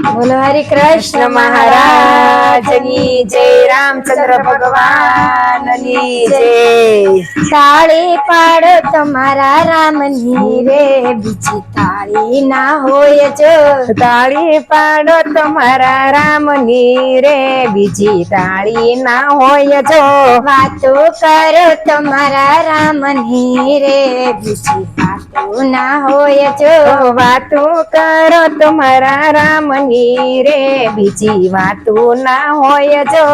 બોલો હરે કૃષ્ણ મહારાજની જય, રામચંદ્ર ભગવાનની જય। તાળી પાડો તમારા રામની રે, બીજી તાળી ના હોય જો। તાળી પાડો તમારા રામની રે, બીજી તાળી ના હોય જો। વાતો કરો તમારા રામની રે, બીજી વાતો ના હોય જો। વાતો કરો તમારા રામની રે, બીજી વાતો ના હોય જો।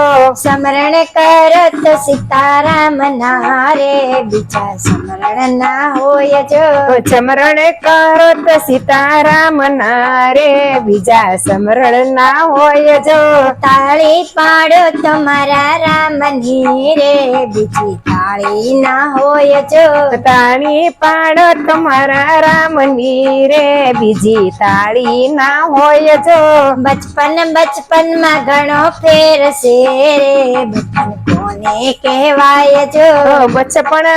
સ્મરણ કરો તો સીતારામ ના રે, બીજા સ્મરણ ના હોય જો। સ્મરણ કરો તો સીતારામ ના રે, બીજા સ્મરણ ના હોય જો। તાળી પાડો તમારા રામની રે, બીજી તાળી ના હોય જો। તાળી પાડો તમારા રામની રે, બીજી તાળી ના હોય જો। બચપન માં ઘણો ફેર છે રે, બચપન કોને કહેવાય જો। બચપન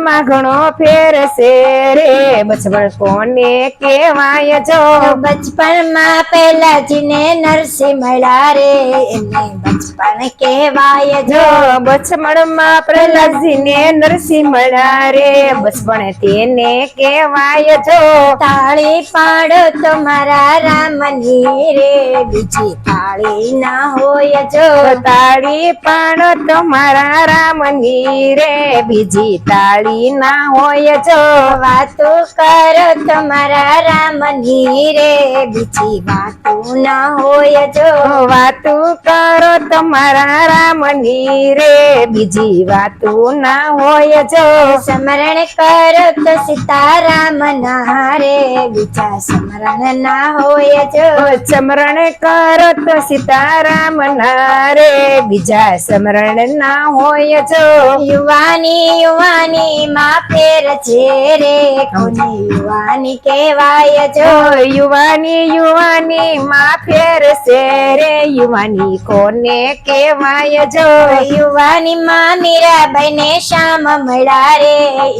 માં ઘણો ફેર છે રે, બચપન કોને કહેવાય જો। બચપન માં પહેલાજીને નરસિંહ મળ્યા રે, એને બચપન કહેવાય જો। બચપન માં પ્રહલાદજીને નરસિંહ મળ્યા રે, બચપન તેને કહેવાય જો। તાળી પાડો તમારા રામની રે, બીજી તાળી ના હોય જો। તાળી પાડો તમારા રામની રે, બીજી તાળી ના હોય જો। વાતો કરો તમારા રામની રે, બીજી વાતો ના હોય જો। વાતો કરો તમારા રામની રે, બીજી વાતો ના હોય જો। સ્મરણ કરો તો સીતારામ ના રે, બીજા સ્મરણ ના હોય જો। સ્મરણ કરો તો સીતારામ ના રે, બીજા સ્મરણ ના હોય જો। યુવાની માં ફેર છે રે, કોને યુવાની કહેવાય જો। યુવાની માં ફેર છે રે, યુવાની કોને કહેવાય જો। યુવાની માં મીરાબાઈ ને શ્યામ મળ્યા રે,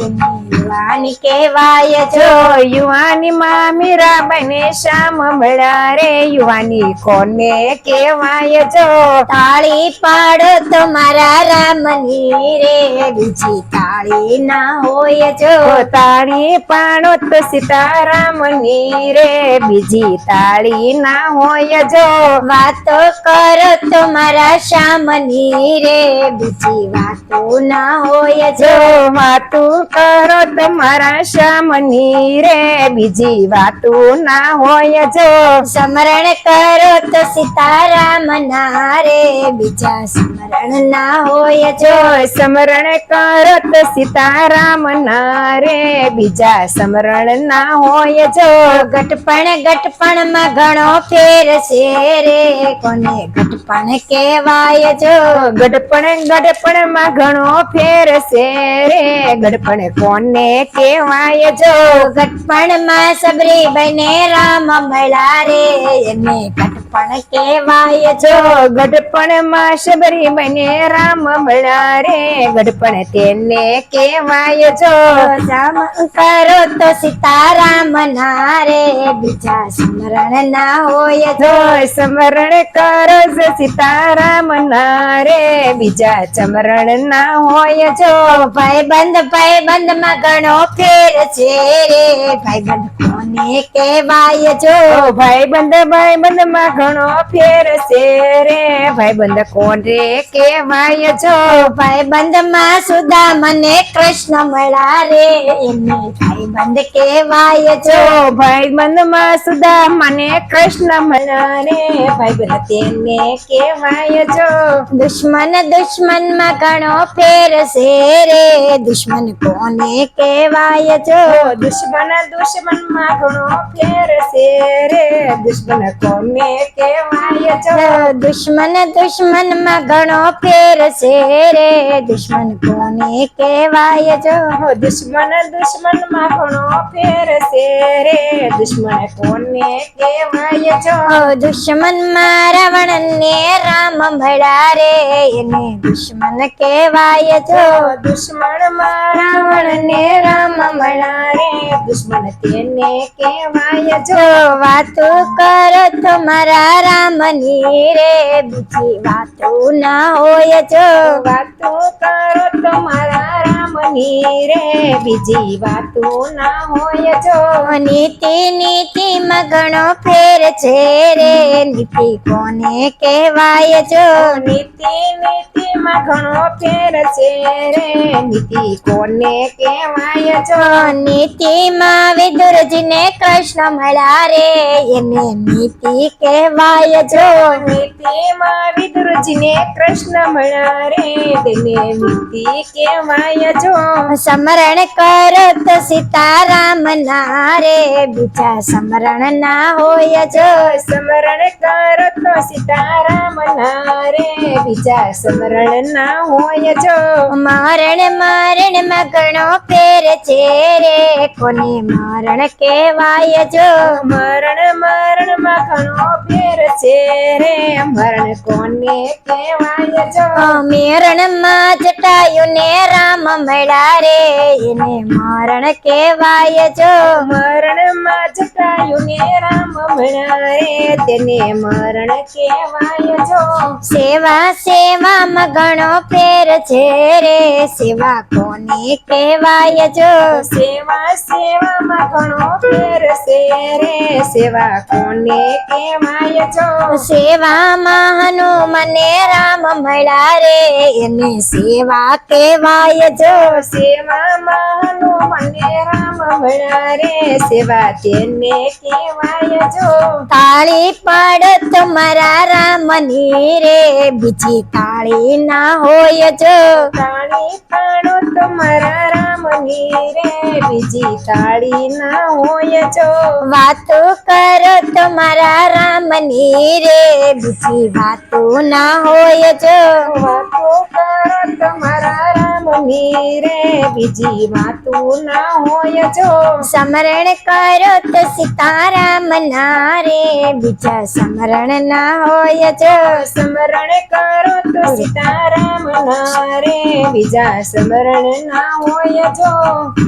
એને યુવાની કહેવાય જો। યુવાની માં મીરાબાઈ ને શ્યામ મળ્યા રે, યુવાની કોને કહેવાય જો। તાળી પાડો તમારા રામની રે, બીજી તાળી ના હોય જો। તાળી પાડો તો સીતારામની રે, બીજી તાળી ના હોય જો। વાતો કરો તમારા શ્યામની રે, બીજી વાતો ના હોય જો। વાતો કરો તમારા શ્યામની રે, બીજી વાતો ના હોય જો। સ્મરણ કરો તો સીતારામ ના રે, બીજા સ્મરણ ના હોય જો। સ્મરણ કરો તો સીતારામ ના રે, બીજા સ્મરણ ના હોય જો। ગટપણ માં ઘણો ફેર છે રે, કોને ગટપણ કહેવાય જો। ગટપણ માં ઘણો ફેર છે રે, ગટપણ કોને કહેવાય જો। ગટપણ માં સબરીબાઈ ને રામ મળ્યા રે, એને ગટપણ કહેવાય જો। ગટપણ માં સબરીબાઈ ને રામ મળ્યા રે, ગટપણ તેને કહેવાય જો। કરો તો સીતારામ ના રે, બીજા સ્મરણ ના હોય જો। સ્મરણ કરો સીતારામ ના રે, બીજા સ્મરણ ના હોય જો। ભાઈબંધ માં ઘણો ફેર છે રે, ભાઈબંધ કોને કહેવાય જો। ભાઈબંધ માં ઘણો ફેર છે રે, ભાઈબંધ કોને કહેવાય જો। ભાઈબંધ માં સુદામને કૃષ્ણ મળ્યા રે, એને ભાઈબંધ કહેવાય જો। ભાઈબંધ માં સુદામને કૃષ્ણ મળ્યા રે, ભાઈબંધ તેને કહેવાય જો। દુશ્મન માં ઘણો ફેર છે રે, દુશ્મન કોને કહેવાય જો। દુશ્મન માં ઘણો ફેર છે રે, દુશ્મન કોને કહેવાય જો દુશ્મન દુશ્મન માં ઘણો ફેર છે રે દુશ્મન કોને કહેવાય જો દુશ્મન દુશ્મન માં ઘણો ફેર છે રે દુશ્મન કોને કહેવાય જો દુશ્મન માં રાવણ ને રામ મળ્યા રે એને દુશ્મન કહેવાય જો દુશ્મન માં રાવણ ને રામ મળ્યા રે દુશ્મન તેને કહેવાય જો વાતો કરો તો મારા રામની રે બીજી વાતો ના હોય જો વાતો કરો તો મારા રામની રે બીજી વાતો ના હોય જો નીતિ નીતિ માં ઘણો ફેર છે રે નીતિ કોને કહેવાય જો નીતિ નીતિ માં ઘણો ફેર છે રે નીતિ કોને કહેવાય જો નીતિ માં વિદુરજી ને કૃષ્ણ મળ્યા રે એને નીતિ કહેવાય જો નીતિ માં વિદુરજી ને કૃષ્ણ મળ્યા રે તેને નીતિ કહેવાય જો સ્મરણ કરો તો સીતારામ ના રે બીજા સ્મરણ ના હોય જો સ્મરણ કરો તો સીતારામ ના રે બીજા સ્મરણ ના હોય જો મરણ મરણ માં ઘણો ફેર છે રે કોને મરણ કહેવાય જો મરણ મરણ માં ઘણો ફેર છે રે મરણ કોને કહેવાય જો મરણ માં જટાયું ને રામ મળ્યા રે એને મરણ કહેવાય જો મરણ માં જટાયું ને રામ મળ્યા રે તેને મરણ કહેવાય જો સેવા સેવા માં ઘણો ફેર છે રે સેવા કોને કહેવાય જો સેવા સેવા માં ઘણો ફેર છે રે સેવા કોને કહેવાય જો સેવામાં હનુમાન ને રામ મળ્યા રે એને સેવા કહેવાય જો સેવામાં હનુમાન ને રામ મળ્યા રે સેવા તેને કહેવાય જો તાળી પાડો તો મારા રામની રે બીજી તાળી ના હોય જો તાળી પાડો તો મારા રામની રે બીજી તાળી ના હોય જો વાતો કરો તો મારા રામની રે બીજી વાતો ના હોય જો વાતો કરો તો મારા રામની રે બીજી વાતો ના હોય જો સ્મરણ કરો તો સીતારામ ના રે બીજા સ્મરણ ના હોય જો સ્મરણ કરો તો સીતારામ ના રે બીજા સ્મરણ ના હોય જો